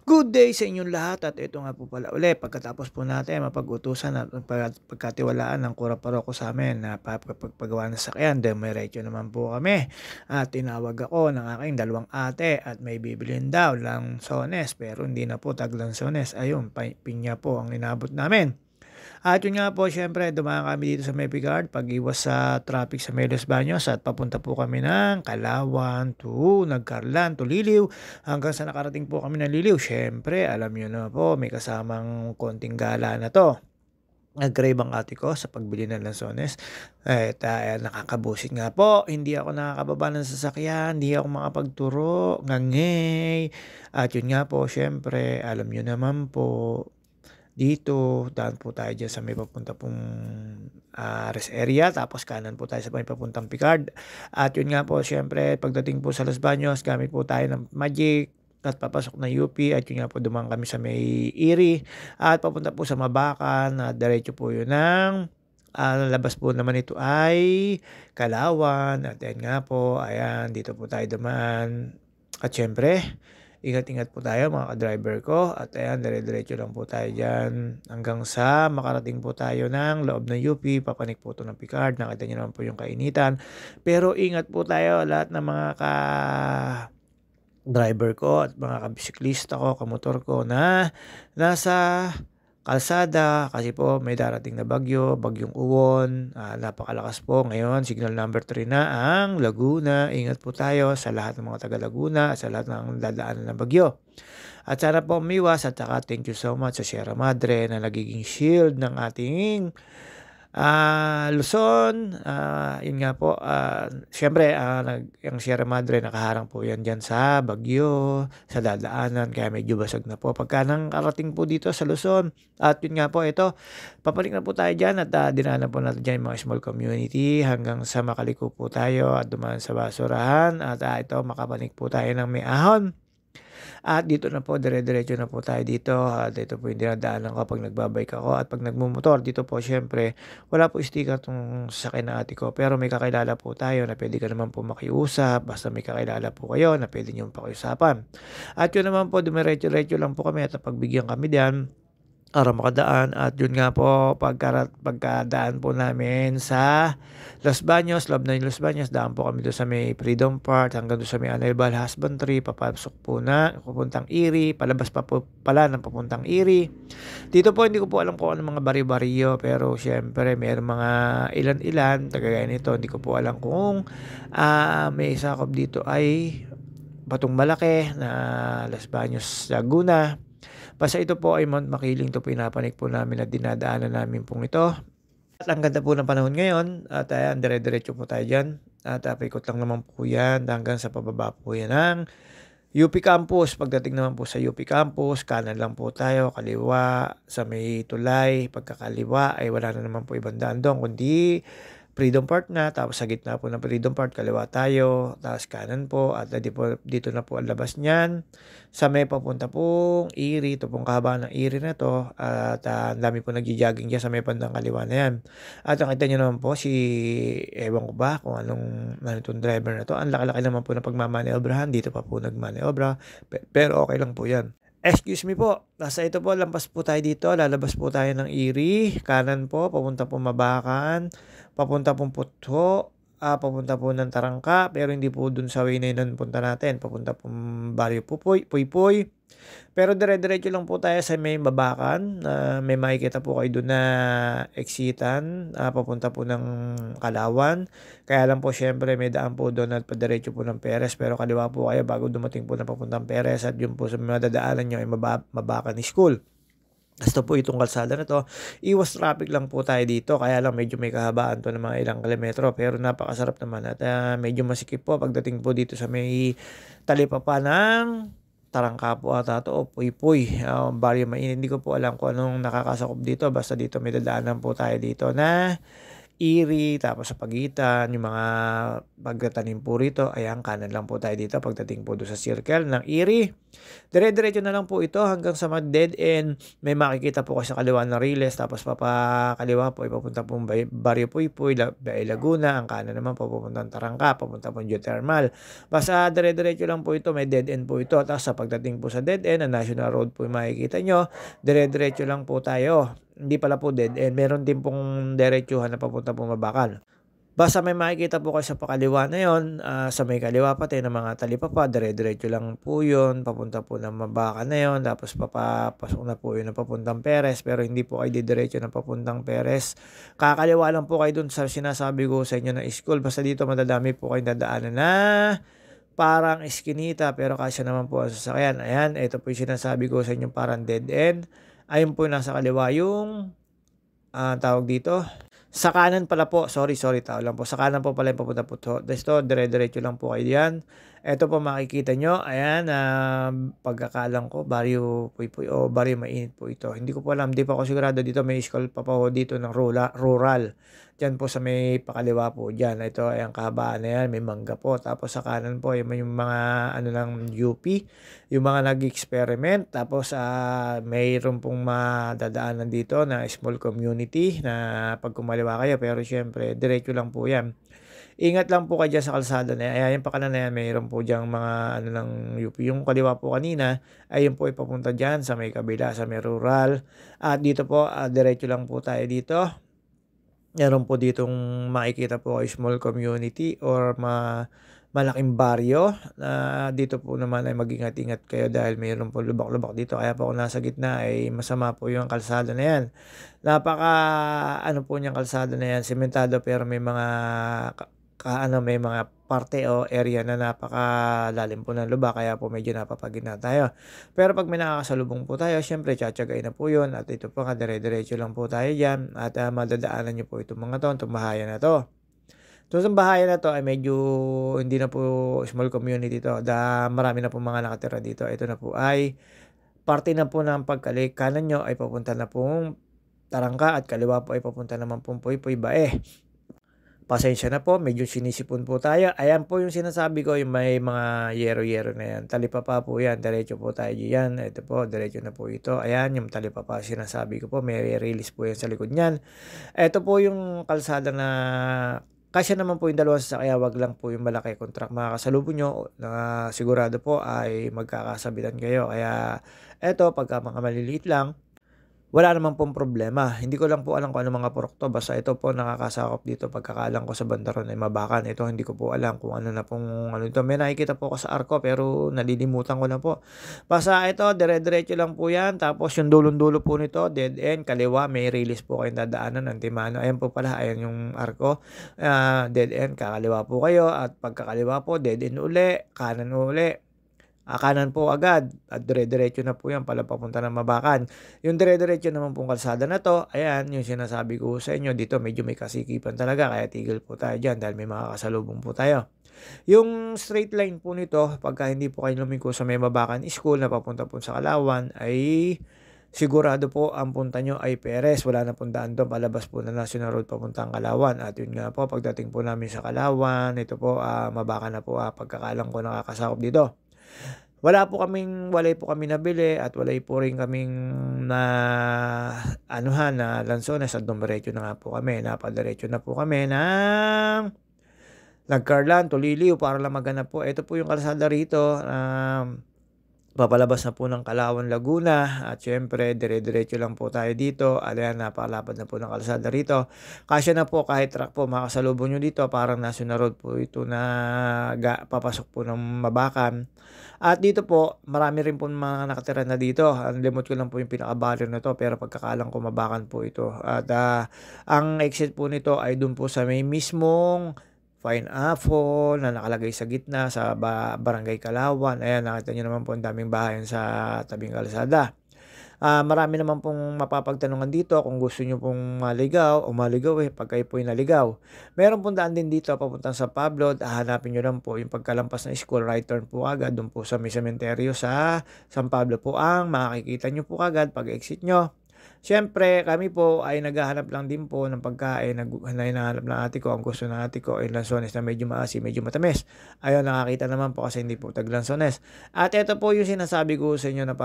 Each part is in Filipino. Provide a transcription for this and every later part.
Good day sa inyong lahat at ito nga po pala uli pagkatapos po natin mapag-utusan at pagkatiwalaan ng Kura Paroko sa amin na pagpagawa ng sakyan, dumiretso naman po kami at tinawag ako ng aking dalawang ate at may bibilin daw lang sones pero hindi na po taglansones, ayun pinya po ang inabot namin. At yun nga po, syempre, dumaan kami dito sa Mepicard, pag-iwas sa traffic sa Melos Baños at papunta po kami ng Kalawan to Nagcarlan to Liliw. Hanggang sa nakarating po kami ng Liliw, syempre, alam nyo na po, may kasamang konting gala na to. Nag-crave ang ate ko sa pagbili ng lansones. Nakakabusit nga po. Hindi ako nakakababa ng sasakyan. Hindi ako makapagturo. Ngangay. At yun nga po, syempre, alam nyo naman po, dito, daan po tayo dyan sa may papunta pong rest area. Tapos kanan po tayo sa may papuntang Picard. At yun nga po, syempre, pagdating po sa Los Baños, gamit po tayo ng Magic at papasok na UP. At yun nga po, dumang kami sa may Erie. At papunta po sa Mabacan. At diretso po yun ng labas po naman ito ay Kalawan. At yan nga po, ayan, dito po tayo dumaan. At syempre, ingat-ingat po tayo mga ka-driver ko at ayan, dire-diretso lang po tayo dyan hanggang sa makarating po tayo ng loob ng UP, papanik po ito ng Picard, nakita nyo naman po yung kainitan. Pero ingat po tayo lahat ng mga ka-driver ko at mga kabisiklista ko, kamotor ko na nasa kalsada kasi po may darating na bagyong uwon, napakalakas po ngayon, signal number 3 na ang Laguna. Ingat po tayo sa lahat ng mga taga Laguna at sa lahat ng dadaanan ng bagyo. At sana po umiwas at saka thank you so much sa Sierra Madre na nagiging shield ng ating Luzon. Yun nga po, syempre yung Sierra Madre nakaharang po yan dyan sa bagyo, sa dadaanan, kaya medyo basag na po pagka nang karating po dito sa Luzon. At yun nga po, ito, papalik na po tayo dyan at dinaanan po natin dyan yung mga small community hanggang sa makaliko po tayo at dumaan sa basurahan at ito, makapanik po tayo ng may ahon. At dito na po, dire-diretso na po tayo dito. At ito po yung dinadaanan ko pag nagbabike ako. At pag nagmumotor, dito po syempre, wala po sticker itong sasakyan na ate ko. Pero may kakilala po tayo na pwede ka naman po makiusap. Basta may kakilala po kayo na pwede nyo pakiusapan. At yun naman po, dumiretso-retso lang po kami at pagbigyan kami diyan para makadaan. At yun nga po, pagkadaan po namin sa Los Baños, loob na yung Los Baños, daan po kami doon sa may Freedom Park, hanggang doon sa may Anibal Husbandry, papasok po na, papuntang Erie, palabas pa po pala ng papuntang Erie. Dito po, hindi ko po alam kung ano mga bari-bariyo, pero syempre, may mga ilan-ilan, tagagaya nito, hindi ko po alam kung may sakop dito ay Batong Malaki na Los Baños, Laguna. Basta ito po ay Mount Makiling, to pinapanik po namin at dinadaanan namin pong ito. At ang ganda po ng panahon ngayon at ayan, dire-diretso po tayo dyan. At paikot lang naman po yan hanggang sa pababa po yan ng UP Campus. Pagdating naman po sa UP Campus, kanan lang po tayo, kaliwa sa may tulay. Pagkakaliwa ay wala na naman po ibang daan doon, kundi Freedom Park na, tapos sa gitna po ng Freedom Park, kaliwa tayo, tapos kanan po, at dito na po ang labas niyan. Sa may papunta pong Erie, ito pong kahabaan ng Erie na to, at ang dami po nagji-jogging dyan sa may bandang kaliwa na yan. At nakita nyo naman po ewan ko ba kung ano itong driver na to, ang laki-laki naman po na pagmamaneobrahan, dito pa po nagmaneobra, pero okay lang po yan. Excuse me po, nasa ito po, lampas po tayo dito, lalabas po tayo ng Erie, kanan po, papunta po Mabacan, papunta pong Putho, papunta po ng Tarangka, pero hindi po dun sa way na yun punta natin, papunta pong Barrio Puypuy. Pero dire-diretso lang po tayo sa may Mabacan, may makikita po kayo doon na exitan, papunta po ng Kalawan. Kaya lang po syempre may daan po doon at padiretso po ng Perez, pero kaliwa po kayo bago dumating po na papuntang Perez at yun po sa mga dadaanan nyo ay Mabacan School. Basta po itong kalsada na to, iwas traffic lang po tayo dito, kaya lang medyo may kahabaan to ng mga ilang kilometro, pero napakasarap naman at medyo masikip po pagdating po dito sa may talipapa ng Tarangka po ata to o Puypuy, Barrio Mainit. Hindi ko po alam kung anong nakakasakop dito, basta dito may dadaanan po tayo dito na Erie, tapos sa pagitan, yung mga pagtatanim po rito, ayan, kanan lang po tayo dito pagdating po doon sa circle ng Erie. Dire-diretso na lang po ito hanggang sa dead end. May makikita po kayo sa kaliwa na Riles, tapos papakaliwa po ay papunta pong Barrio Puypuy, Bay Laguna. Ang kanan naman po papuntang Tarangka, papunta pong Geothermal. Basta dire-diretso lang po ito, may dead end po ito. Tapos sa pagdating po sa dead end, ang National Road po yung makikita nyo, dire-diretso lang po tayo. Hindi pala po dead end, meron din pong diretsuhan na papunta pong Mabacal. Basta may makikita po kayo sa pakaliwa na yon, sa may kaliwa pati ng mga talipapa, dire-diretso lang po yun, papunta po ng Mabaka na yon, tapos papapasok na po yun na papuntang Perez, pero hindi po kayo didiretso na papuntang Perez. Kakaliwa lang po kayo dun sa sinasabi ko sa inyo na school, basta dito madadami po kayong dadaanan na parang eskinita, pero kasya naman po ang sasakyan. Ayan, ito po yung sinasabi ko sa inyo parang dead end. Ayun po yung nasa kaliwa yung tawag dito. Sa kanan pala po, sorry, tao lang po. Sa kanan po pala yung papunta po to. Desto, dire-diretso lang po kayo diyan. Ito po makikita nyo, ayan, pagkakalang ko, Barrio Puypuy o Barrio Mainit po ito. Hindi ko po alam, hindi pa ako sigurado dito. May school pa po dito ng rural. Diyan po sa may pakaliwa po diyan. Ito ay ang kahabaan na yan, may mangga po. Tapos sa kanan po, yung mga ano lang UP, yung mga nag-experiment. Tapos mayroon pong madadaanan dito na small community na pag kumaliwa kayo. Pero syempre, diretso lang po yan. Ingat lang po kayo dyan sa kalsada na yan. Ayan, yung pakanan na yan, mayroon po dyan mga ano ng UP. Yung kaliwa po kanina, ayun po ipapunta dyan sa may kabila, sa may rural. At dito po, diretso lang po tayo dito. Meron po ditong makikita po kayo small community or malaking baryo. Dito po naman ay mag-ingat-ingat kayo dahil mayroon po lubak-lubak dito. Kaya po kung nasa gitna ay masama po yung kalsada na yan. Napaka ano po niyang kalsada na yan, sementado pero may mga may mga parte o area na napakalalim po ng lubak, kaya po medyo napapagina tayo. Pero pag may nakakasalubong po tayo, syempre tsatsagay na po yun at ito po dire-diretso lang po tayo dyan at madadaanan nyo po itong mga to, itong bahayan na to. So sa bahayan na to ay medyo hindi na po small community to, marami na po mga nakatira dito. Ito na po ay parte na po ng pagkalik, kanan nyo ay papunta na pong Tarangka at kaliwa po ay papunta naman pong Puypuy Bae. Pasensya na po, medyo sinisipon po tayo. Ayan po yung sinasabi ko, yung may mga yero-yero na yan. Talipapa po yan, diretso po tayo yan. Ito po, diretso na po ito. Ayan, yung talipapa sinasabi ko po, may release po yan sa likod niyan. Ito po yung kalsada na kasya naman po yung dalawang sasakyan, wag lang po yung malaki contract makakasalubong nyo na sigurado po ay magkakasabitan kayo. Kaya eto, pagka mga maliliit lang, wala naman pong problema. Hindi ko lang po alam kung ano mga purok to. Basta ito po nakakasakop dito pagkakalang ko sa bandaron ay Mabakan. Ito hindi ko po alam kung ano na pong ano ito. May nakikita po ko sa Arco pero nalilimutan ko na po. Basta ito, dire-diretso lang po yan. Tapos yung dulong-dulo po nito, dead end, kaliwa, may release po kayong dadaanan ng Timano. Ayan po pala, ayan yung Arco. Dead end, kakaliwa po kayo. At pagkakaliwa po, dead end uli, kanan uli. Kanan po agad at dire-diretso na po yan pala papunta ng Mabakan. Yung dire-diretso naman pong kalsada na to, ayan yung sinasabi ko sa inyo dito, medyo may kasikipan talaga kaya tigil po tayo dyan dahil may makakasalubong po tayo. Yung straight line po nito, pagka hindi po kayo lumiko sa may Mabakan School na papunta po sa Kalawan, ay sigurado po ang punta nyo ay Perez. Wala na pong daan doon, palabas po na National Road papuntang Kalawan. At yun nga po, pagdating po namin sa Kalawan, ito po, Mabakan na po pagkakalang ko nakakasakop dito. Walay po kami nabili at walay po rin kaming na lansones at dumiretso na nga po kami. Napadiretso na po kami ng Nagcarlan, Tuliliw para lang maganap po. Ito po yung kalsada rito. Papalabas na po ng Kalawan, Laguna at syempre dire-diretso lang po tayo dito. Ayan, napakalapad na po ng kalsada rito. Kasya na po kahit truck po makasalubong nyo dito, parang National Road po ito na papasok po ng Mabakan. At dito po, marami rin po mga nakatira na dito. Ang limot ko lang po yung pinaka-barrio na to pero pagkakalang ko Mabakan po ito. At ang exit po nito ay dun po sa may mismong Fine Apple na nakalagay sa gitna sa Barangay Kalawan. Ayan, nakita nyo naman po ang daming bahayan sa tabing kalsada. Marami naman pong mapapagtanungan dito kung gusto nyo pong maligaw pag kayo po yung naligaw. Meron pong daan din dito papuntang sa Pablo at hanapin nyo lang po yung pagkalampas ng school, right turn po agad doon po sa may sementeryo sa San Pablo po ang makikita nyo po agad pag exit nyo. Siyempre kami po ay naghahanap lang din po ng pagkain na hinahanap ng ate ko, ang gusto ng ate ko ay lansones na medyo maasim, medyo matamis. Ayun, nakakita naman po kasi hindi po taglansones. At ito po yung sinasabi ko sa inyo na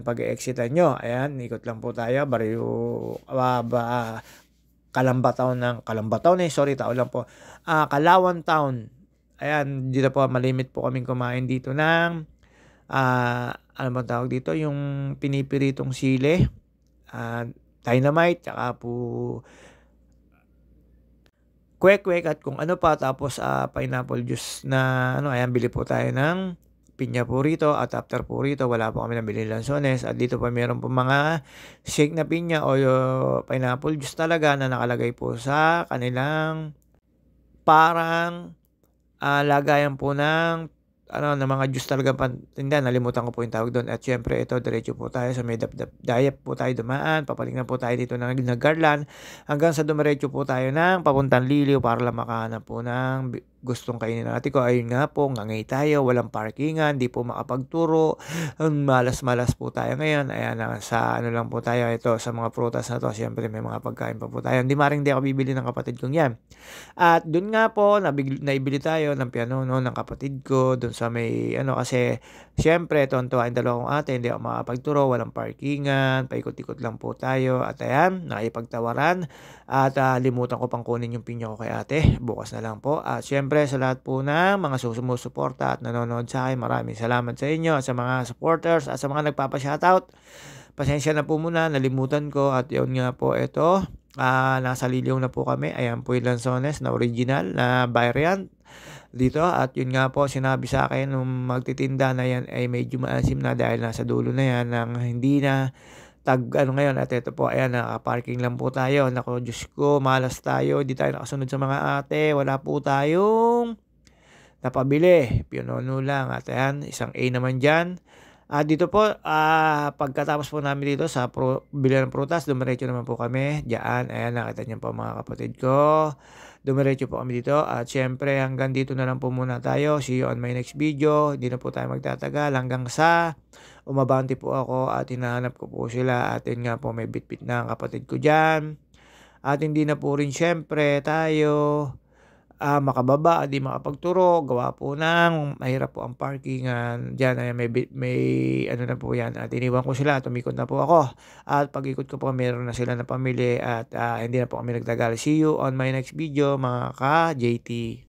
pag-e-exitan niyo. Ayan, ikot lang po tayo, Calamba Town Calamba Town, sorry, tao lang po. Calauan Town. Ayan, dito po malimit po kaming kumain dito ng, ano bang tawag dito, yung pinipiritong sili, dynamite, tsaka po kwek-kwek at kung ano pa. Tapos, pineapple juice na ano, ayan, bili po tayo ng pinya po rito at after po rito wala po kami nabiling lansones at dito pa meron po mga shake na pinya o pineapple juice talaga na nakalagay po sa kanilang parang, lagayan po ng ano, ng mga juice talagang pantinda, nalimutan ko po yung tawag do'n. At siyempre ito diretso po tayo sa may dayap po tayo dumaan, papaling na po tayo dito ng Garland hanggang sa dumiretso po tayo ng papuntang Liliw para lang makahanap po ng gustong kainin ng ate ko. Ayun nga po, ngangay tayo, walang parkingan, 'di po makapagturo, malas-malas po tayo ngayon. Ayan, sa ano lang po tayo, ito sa mga prutas na 'to, siyempre may mga pagkain pa po tayo. Hindi ako bibili ng kapatid kong 'yan. At dun nga po naibili tayo ng pianono ng kapatid ko dun sa may ano, kasi siyempre tuwang-tuwa yung dalawa kong ate, hindi ako makapagturo, walang parkingan, paikot-ikot lang po tayo at ayan, nakipagtawaran at, limutan ko pang kunin yung pinya ko kay ate, bukas na lang po. At siyempre sa lahat po ng mga sumusuporta at nanonood sa'kin, maraming salamat sa inyo at sa mga supporters at sa mga nagpapa-shoutout. Pasensya na po muna, nalimutan ko at yun nga po, eto, nasa Liliw na po kami. Ayan po yung lansones na original na variant dito at yun nga po sinabi sa akin nung magtitinda na yan ay medyo maasim na dahil nasa dulo na yan ng hindi na ano ngayon. At ito po, ayan, naka-parking lang po tayo. Naku, Diyos ko, malas tayo, hindi tayo nakasunod sa mga ate, wala po tayong napabili, pinono lang at ayan, isang A naman diyan. Dito po, pagkatapos po namin dito sa bili ng prutas, dumiretso naman po kami diyaan. Ayan, nakita niyo po mga kapatid ko. Dumiretso po kami dito at siyempre hanggang dito na lang po muna tayo. See you on my next video. Hindi na po tayo magtatagal hanggang sa umabante po ako at hinahanap ko po sila. At yun nga po, may bitbit na ang kapatid ko diyan. At hindi na po rin siyempre tayo makababa, di makapagturo, gawa po ng mahirap po ang parkingan diyan. Ay may ano na po 'yan at iniwan ko sila at umikot na po ako. At pag-ikot ko po meron na sila na pamili at, hindi na po kami nagtagal. See you on my next video mga ka-JT.